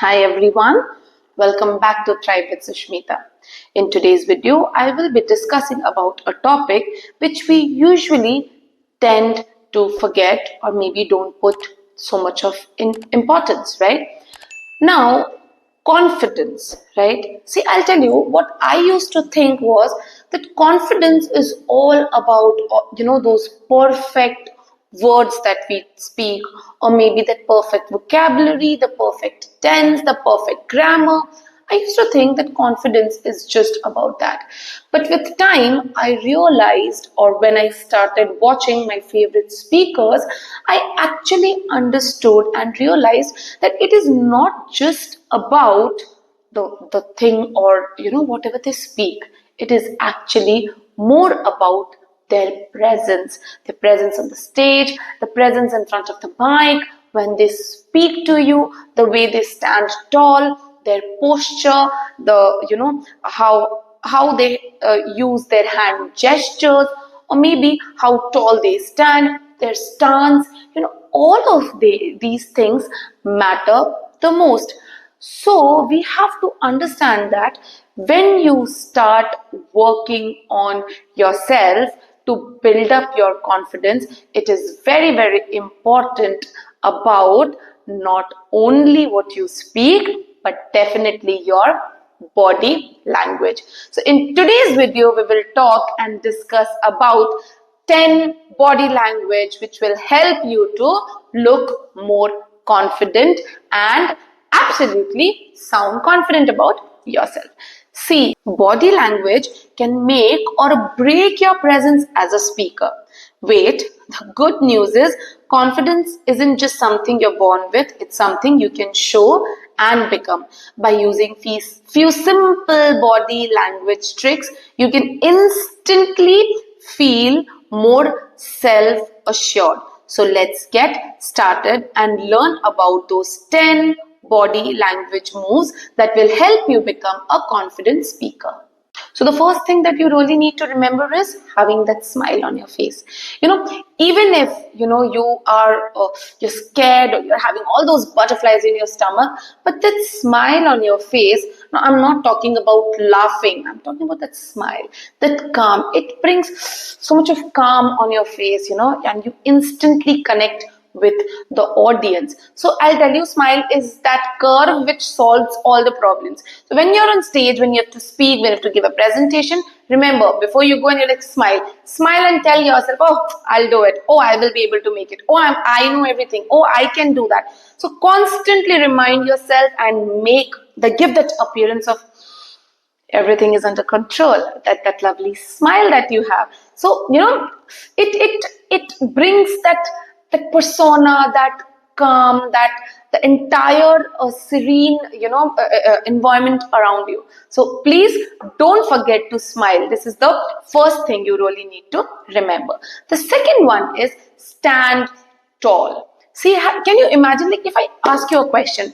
Hi everyone, welcome back to Thrive with Sushmita. In today's video, I will be discussing about a topic which we usually tend to forget or maybe don't put so much of importance, right? Now, confidence, right? See, I'll tell you what I used to think was that confidence is all about, those perfect words that we speak, or maybe that perfect vocabulary, the perfect tense, the perfect grammar. I used to think that confidence is just about that. But with time, I realized, or when I started watching my favorite speakers, I actually understood and realized that it is not just about the thing or whatever they speak. It is actually more about their presence on the stage, the presence in front of the mic, when they speak to you, the way they stand tall, their posture, how they use their hand gestures, or maybe how tall they stand, their stance. All of these things matter the most. So we have to understand that when you start working on yourself to build up your confidence, it is very, very important about not only what you speak, but definitely your body language. So in today's video, we will talk and discuss about 10 body language which will help you to look more confident and absolutely sound confident about yourself. See, body language can make or break your presence as a speaker. Wait, the good news is confidence isn't just something you're born with, it's something you can show and become. By using few simple body language tricks, you can instantly feel more self-assured. So let's get started and learn about those 10 body language moves that will help you become a confident speaker. So the first thing that you really need to remember is having that smile on your face. Even if you are you're scared or you're having all those butterflies in your stomach, but that smile on your face. Now, I'm not talking about laughing. I'm talking about that smile, that calm. It brings so much of calm on your face, and you instantly connect with the audience. So I'll tell you, smile is that curve which solves all the problems. So when you're on stage, when you have to speak, when you have to give a presentation, remember, before you go and you're like, smile and tell yourself, oh, I'll do it. Oh, I will be able to make it. Oh, I know everything. Oh, I can do that. So constantly remind yourself and give that appearance of everything is under control, that lovely smile that you have. So it brings that persona, that calm, that the entire serene environment around you. So please don't forget to smile. This is the first thing you really need to remember. The second one is stand tall. See, can you imagine, like, if I ask you a question,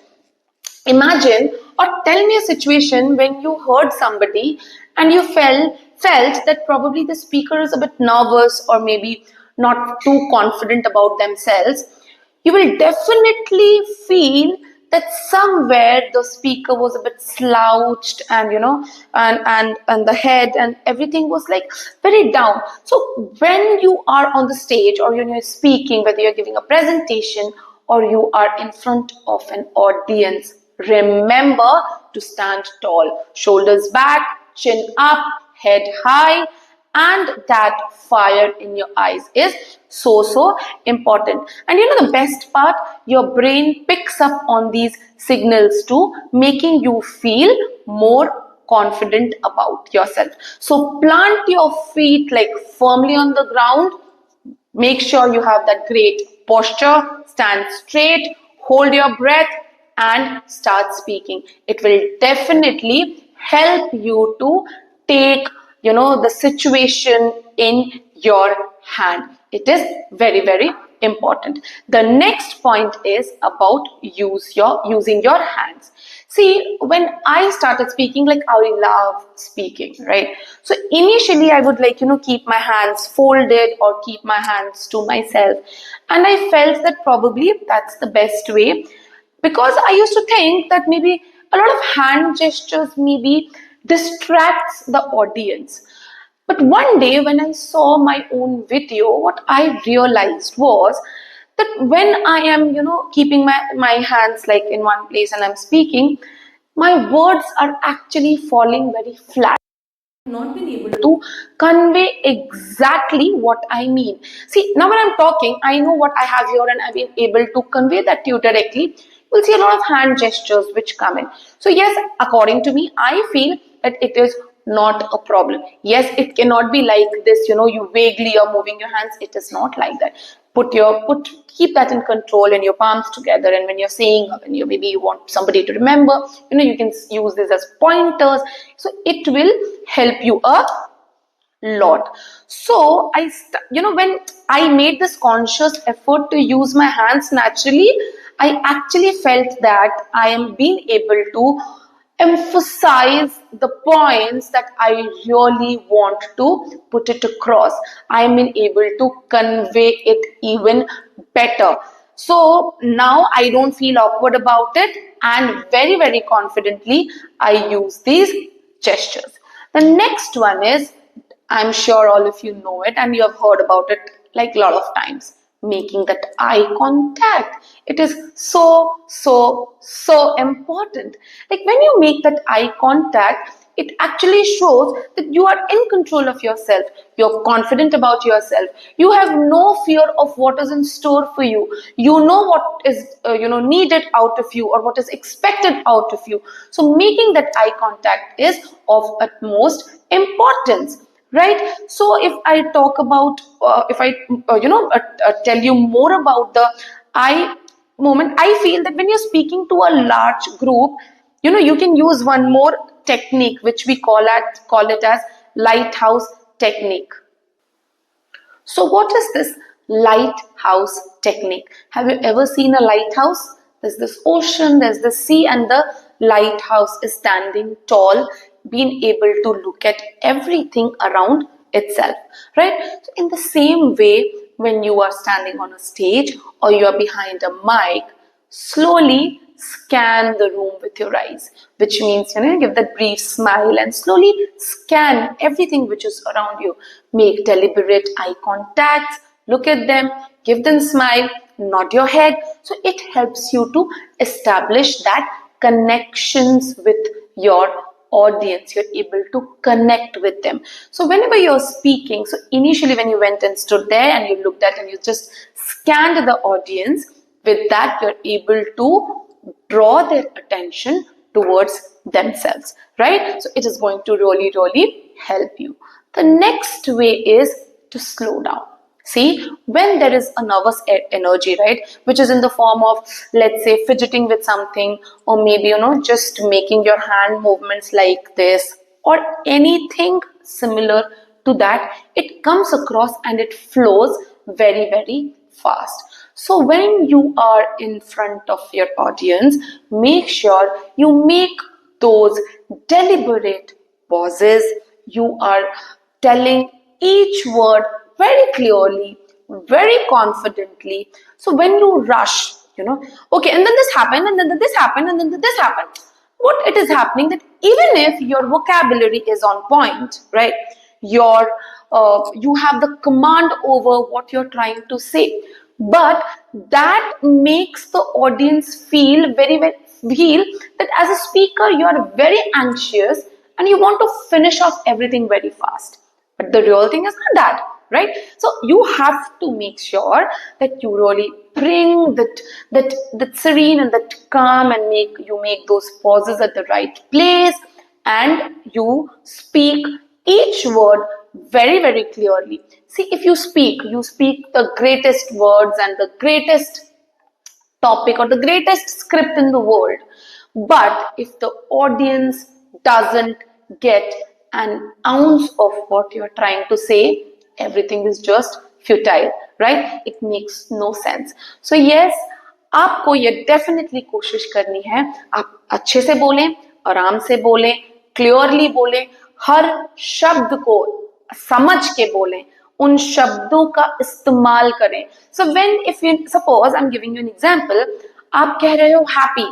imagine or tell me a situation when you heard somebody and you felt that probably the speaker is a bit nervous or maybe not too confident about themselves. You will definitely feel that somewhere the speaker was a bit slouched, and and the head and everything was like very down. So when you are on the stage, or when you're speaking, whether you're giving a presentation or you are in front of an audience, remember to stand tall, shoulders back, chin up, head high, and that fire in your eyes is so important. And the best part, your brain picks up on these signals too, making you feel more confident about yourself. So plant your feet like firmly on the ground. Make sure you have that great posture, stand straight, hold your breath, and start speaking. It will definitely help you to take, the situation in your hand. It is very, very important. The next point is about using your hands. See, when I started speaking, like, I love speaking, right? So initially I would keep my hands folded or keep my hands to myself. And I felt that probably that's the best way. because I used to think that maybe a lot of hand gestures maybe distracts the audience. But one day when I saw my own video, what I realized was that when I am, keeping my hands like in one place and I'm speaking, my words are actually falling very flat, not been able to convey exactly what I mean. See, now when I'm talking, I know what I have here and I've been able to convey that to you directly. You'll see a lot of hand gestures which come in. So, yes, according to me, I feel that it is not a problem. Yes, it cannot be like this, you vaguely are moving your hands. It is not like that. Keep that in control and your palms together, and when you're saying, when maybe you want somebody to remember, you can use this as pointers, so it will help you a lot. So when I made this conscious effort to use my hands naturally, I actually felt that I am being able to emphasize the points that I really want to put it across. I am able to convey it even better. So now I don't feel awkward about it, and very, very confidently I use these gestures. The next one is, I'm sure all of you know it and you have heard about it like a lot of times, making that eye contact. It is so, so, so important. Like when you make that eye contact, it actually shows that you are in control of yourself. You're confident about yourself. You have no fear of what is in store for you. You know what is needed out of you or what is expected out of you. So making that eye contact is of utmost importance. Right. So if I talk about, if I, tell you more about the eye moment, I feel that when you're speaking to a large group, you can use one more technique, which we call it as lighthouse technique. So what is this lighthouse technique? Have you ever seen a lighthouse? There's this ocean, there's the sea, and the lighthouse is standing tall, being able to look at everything around itself, right? So in the same way, when you are standing on a stage or you are behind a mic, slowly scan the room with your eyes, which means, give that brief smile and slowly scan everything which is around you. Make deliberate eye contacts, look at them, give them smile, nod your head. So it helps you to establish that connections with your audience. You're able to connect with them. So whenever you're speaking, so initially when you went and stood there and you looked at and you just scanned the audience, with that you're able to draw their attention towards themselves, right? So it is going to really, really help you. The next way is to slow down. See, when there is a nervous energy, right, which is in the form of, let's say, fidgeting with something, or maybe, just making your hand movements like this, or anything similar to that, it comes across and it flows very, very fast. So when you are in front of your audience, make sure you make those deliberate pauses. You are telling each word very clearly, very confidently. So when you rush, okay, and then this happened, and then this happened, and then this happened. What it is happening that even if your vocabulary is on point, right, you have the command over what you're trying to say, but that makes the audience feel feel that as a speaker you are very anxious and you want to finish off everything very fast. But the real thing is not that, right? So you have to make sure that you really bring that serene and that calm, and make those pauses at the right place, and you speak each word very, very clearly. See, if you speak the greatest words and the greatest topic or the greatest script in the world, but if the audience doesn't get an ounce of what you're trying to say, everything is just futile, right? It makes no sense. So yes, आपको ये definitely कोशिश करनी है, आप अच्छे से बोलें, आराम से बोलें, क्लियरली बोलें, हर शब्द को समझ के बोलें, उन शब्दों का इस्तेमाल करें. So when, if you suppose I'm giving you an example, आप कह रहे हो हैप्पी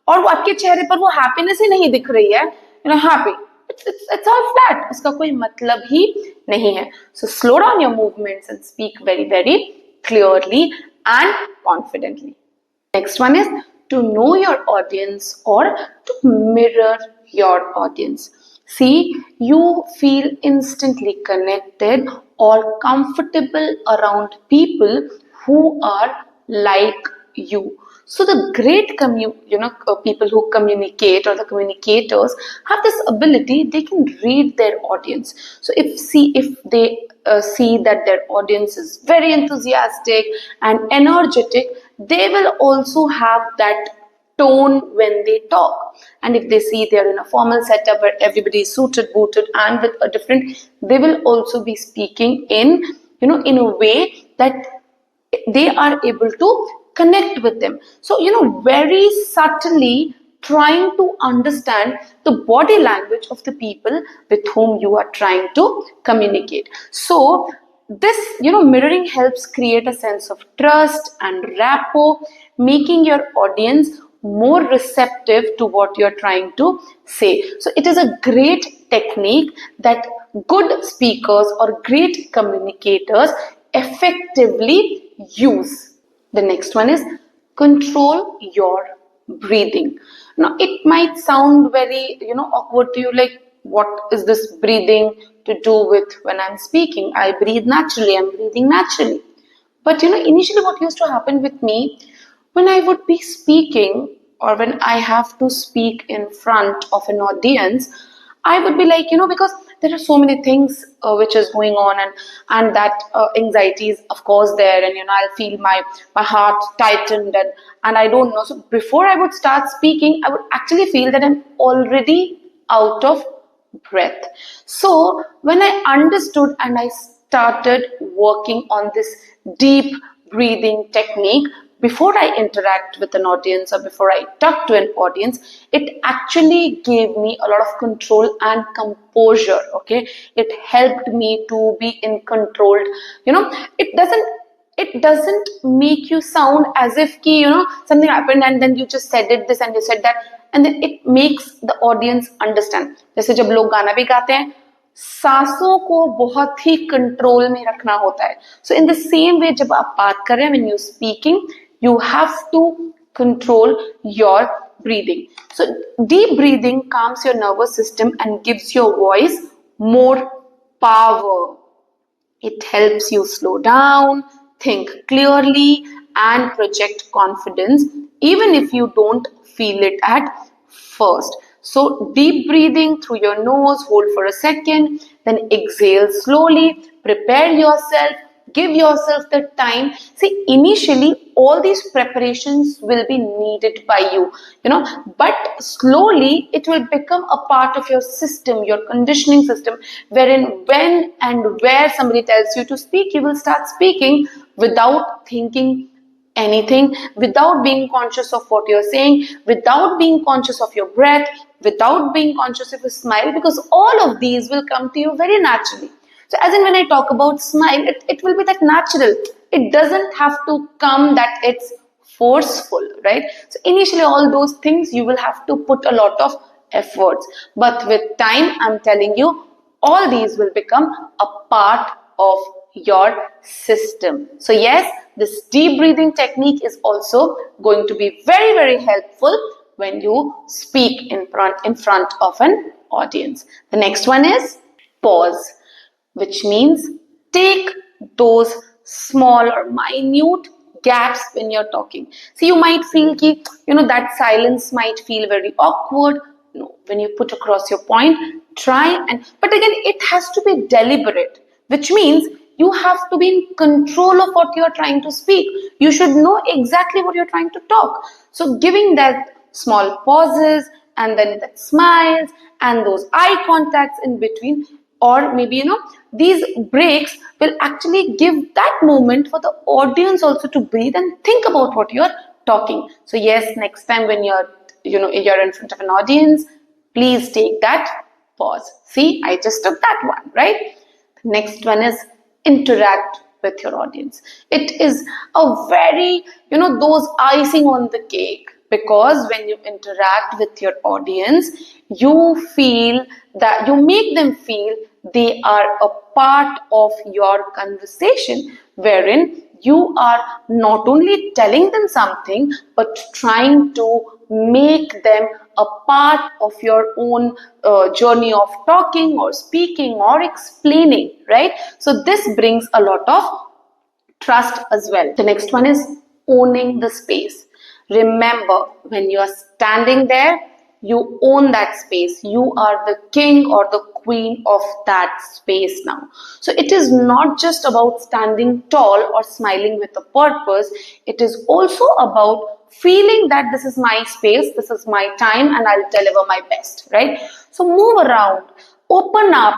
और वो आपके चेहरे पर वो हैप्पीनेस ही नहीं दिख रही है, हैप्पी, it's all flat, उसका कोई मतलब ही नहीं है. So slow down your movements and speak very very clearly and confidently. Next one is to know your audience or to mirror your audience. See, you feel instantly connected or comfortable around people who are like you. So the great people who communicate or the communicators have this ability, they can read their audience. So if they see that their audience is very enthusiastic and energetic, they will also have that tone when they talk. And if they see they're in a formal setup where everybody is suited, booted, and with a different, they will also be speaking in in a way that they are able to connect with them. So very subtly trying to understand the body language of the people with whom you are trying to communicate. So this mirroring helps create a sense of trust and rapport, making your audience more receptive to what you're trying to say. So it is a great technique that good speakers or great communicators effectively use. The next one is control your breathing. Now it might sound very awkward to you, like what is this breathing to do with when I'm speaking? I breathe naturally, I'm breathing naturally. But initially what used to happen with me when I would be speaking or when I have to speak in front of an audience, I would be like, because there are so many things which is going on, and that anxiety is of course there, and I'll feel my heart tightened, and I don't know. So before I would start speaking, I would actually feel that I'm already out of breath. So when I understood and I started working on this deep breathing technique before I interact with an audience or before I talk to an audience, it actually gave me a lot of control and composure. Okay, it helped me to be in controlled. It doesn't make you sound as if something happened and then you just said it this and you said that, and then it makes the audience understand. जैसे जब लोग गाना भी गाते हैं, सांसों को बहुत ही कंट्रोल में रखना होता है. So in the same way, जब आप बात कर रहे हैं, when you speaking, you have to control your breathing. So deep breathing calms your nervous system and gives your voice more power. It helps you slow down, think clearly, and project confidence, even if you don't feel it at first. So, deep breathing through your nose, hold for a second, then exhale slowly, prepare yourself, give yourself the time. See, initially, all these preparations will be needed by you, but slowly it will become a part of your system, your conditioning system, wherein when and where somebody tells you to speak, you will start speaking without thinking anything, without being conscious of what you're saying, without being conscious of your breath, without being conscious of a smile, because all of these will come to you very naturally. So as in when I talk about smile, it will be that natural. It doesn't have to come that it's forceful, right? So initially all those things you will have to put a lot of efforts. But with time, I'm telling you, all these will become a part of your system. So yes, this deep breathing technique is also going to be very, very helpful when you speak in front of an audience. The next one is pause, which means take those small or minute gaps when you're talking. So you might feel that silence might feel very awkward. No, when you put across your point, but again, it has to be deliberate, which means you have to be in control of what you're trying to speak. You should know exactly what you're trying to talk. So giving that small pauses and then that smiles and those eye contacts in between, or maybe these breaks will actually give that moment for the audience also to breathe and think about what you're talking. So yes, next time when you're in front of an audience, please take that pause. See, I just took that one, right? The next one is interact with your audience. It is a very, those icing on the cake, because when you interact with your audience, you feel that you make them feel they are a part of your conversation, wherein you are not only telling them something but trying to make them a part of your own journey of talking or speaking or explaining, right? So this brings a lot of trust as well. The next one is owning the space. Remember, when you are standing there, you own that space. You are the king or the queen of that space now. So it is not just about standing tall or smiling with a purpose. It is also about feeling that this is my space, this is my time, and I'll deliver my best, right? So move around, open up,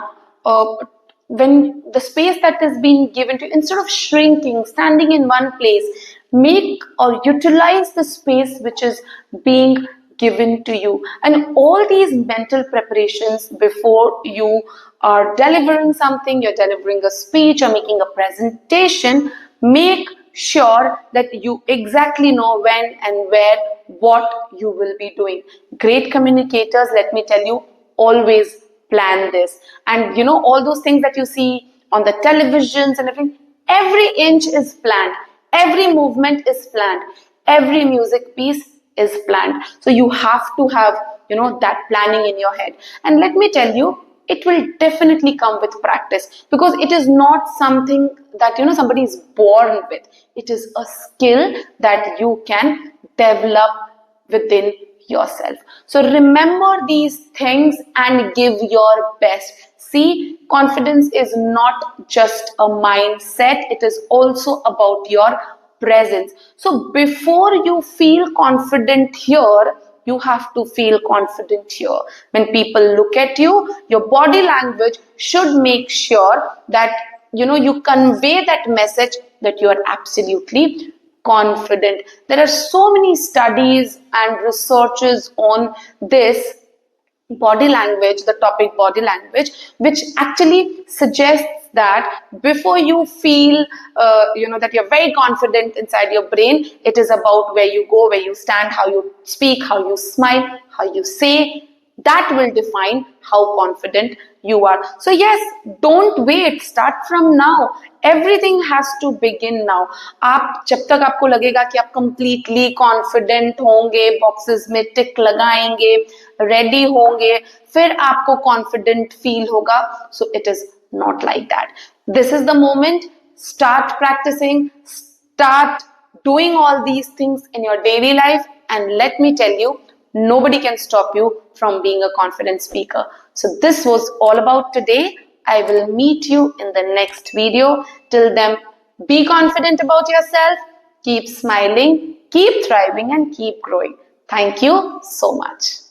when the space that is being given to you, instead of shrinking, standing in one place, make or utilize the space which is being given to you. And all these mental preparations before you are delivering something, you're delivering a speech or making a presentation, make sure that you exactly know when and where what you will be doing. Great communicators, let me tell you, always plan this. And all those things that you see on the televisions and everything, every inch is planned, every movement is planned, every music piece is planned. So you have to have that planning in your head. And let me tell you, it will definitely come with practice, because it is not something that somebody is born with. It is a skill that you can develop within yourself. So remember these things and give your best. See, confidence is not just a mindset, it is also about your presence. So before you feel confident here, you have to feel confident here. When people look at you, your body language should make sure that you convey that message that you are absolutely confident. There are so many studies and researches on this body language, the topic body language, which actually suggests that before you feel that you're very confident inside your brain, it is about where you go, where you stand, how you speak, how you smile, how you say. That will define how confident you are. So yes, don't wait, start from now. Everything has to begin now. आप जब तक आपको लगेगा कि आप completely confident होंगे, boxes में tick लगाएंगे, ready होंगे, फिर आपको confident feel होगा. So it is not like that. This is the moment. Start practicing, start doing all these things in your daily life, and let me tell you, nobody can stop you from being a confident speaker. So this was all about today. I will meet you in the next video. Till then, be confident about yourself, keep smiling, keep thriving, and keep growing. Thank you so much.